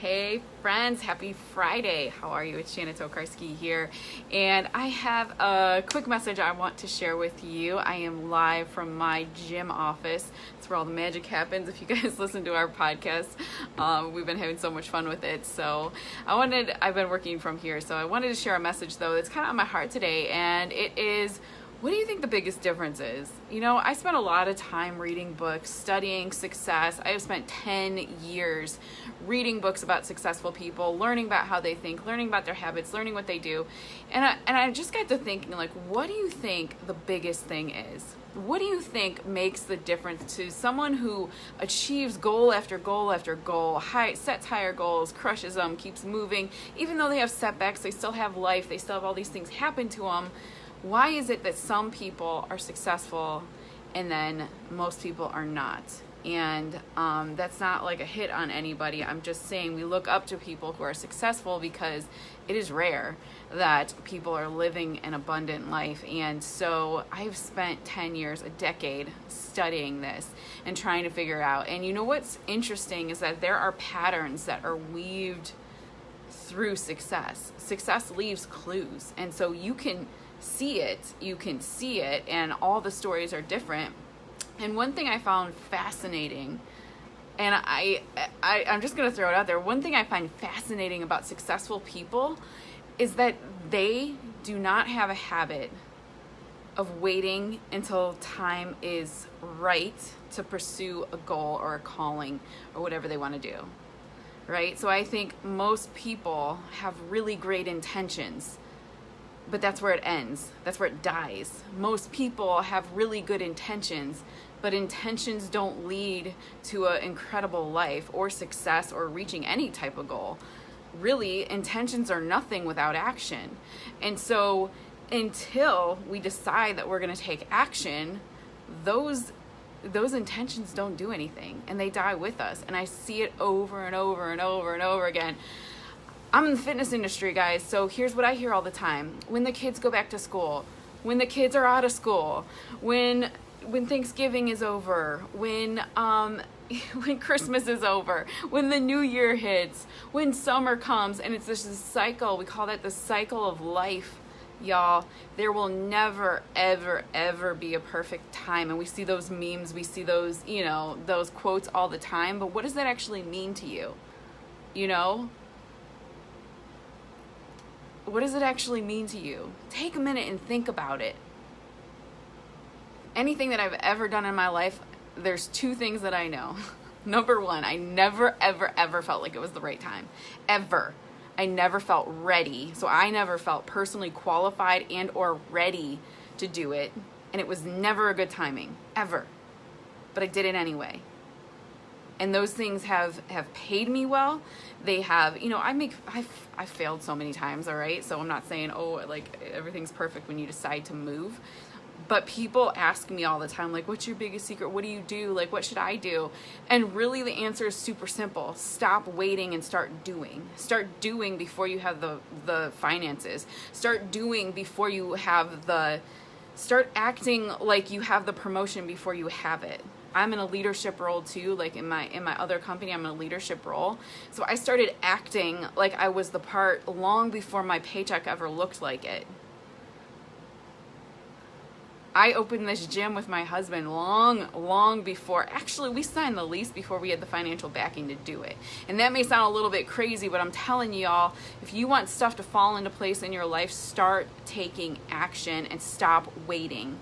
Hey friends, happy Friday. How are you? It's Shanna Tokarski here, and I have a quick message I want to share with you. I am live from my gym office. It's where all the magic happens. If you guys listen to our podcast, we've been having so much fun with it. So I've been working from here, so I wanted to share a message though that's kind of on my heart today, and it is, what do you think the biggest difference is? You know, I spent a lot of time reading books, studying success. I have spent 10 years reading books about successful people, learning about how they think, learning about their habits, learning what they do. And I just got to thinking, like, what do you think the biggest thing is? What do you think makes the difference to someone who achieves goal after goal after goal, sets higher goals, crushes them, keeps moving, even though they have setbacks, they still have life, they still have all these things happen to them? Why is it that some people are successful and then most people are not? And that's not like a hit on anybody. I'm just saying we look up to people who are successful because it is rare that people are living an abundant life. And so I've spent 10 years, a decade, studying this and trying to figure out. And you know what's interesting is that there are patterns that are weaved through success. Success leaves clues. And so you can see it, and all the stories are different. And one thing I found fascinating, and I'm just going to throw it out there, one thing I find fascinating about successful people is that they do not have a habit of waiting until time is right to pursue a goal or a calling or whatever they want to do, right? So I think most people have really great intentions, but that's where it ends. That's where it dies. Most people have really good intentions, but intentions don't lead to an incredible life or success or reaching any type of goal. Really, intentions are nothing without action. And so until we decide that we're going to take action, those intentions don't do anything, and they die with us. And I see it over and over and over and over again. I'm in the fitness industry, guys, so here's what I hear all the time. When the kids go back to school, when the kids are out of school, when Thanksgiving is over, when Christmas is over, when the new year hits, when summer comes, and it's this cycle. We call that the cycle of life, y'all. There will never, ever, ever be a perfect time. And we see those memes, we see those, those quotes all the time. But what does that actually mean to you? What does it actually mean to you? Take a minute and think about it. Anything that I've ever done in my life, there's two things that I know. Number one, I never, ever, ever felt like it was the right time. Ever. I never felt ready. So I never felt personally qualified and or ready to do it. And it was never a good timing. Ever. But I did it anyway. And those things have paid me well. They have, I've failed so many times, all right? So I'm not saying, like everything's perfect when you decide to move. But people ask me all the time, like, what's your biggest secret? What do you do? Like, what should I do? And really the answer is super simple. Stop waiting and start doing. Start doing before you have the finances. Start doing before you have start acting like you have the promotion before you have it. I'm in a leadership role too, like in my other company, I'm in a leadership role. So I started acting like I was the part long before my paycheck ever looked like it. I opened this gym with my husband long before, actually we signed the lease before we had the financial backing to do it. And that may sound a little bit crazy, but I'm telling y'all, if you want stuff to fall into place in your life, start taking action and stop waiting.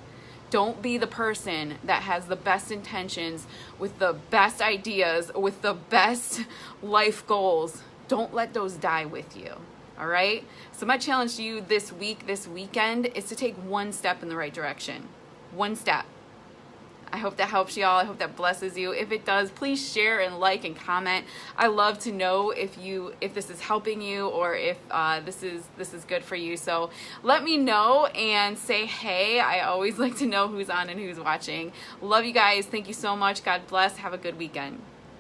Don't be the person that has the best intentions, with the best ideas, with the best life goals. Don't let those die with you, all right? So my challenge to you this weekend, is to take one step in the right direction. One step. I hope that helps y'all. I hope that blesses you. If it does, please share and like and comment. I love to know if this is helping you or if this is good for you. So let me know and say hey. I always like to know who's on and who's watching. Love you guys. Thank you so much. God bless. Have a good weekend.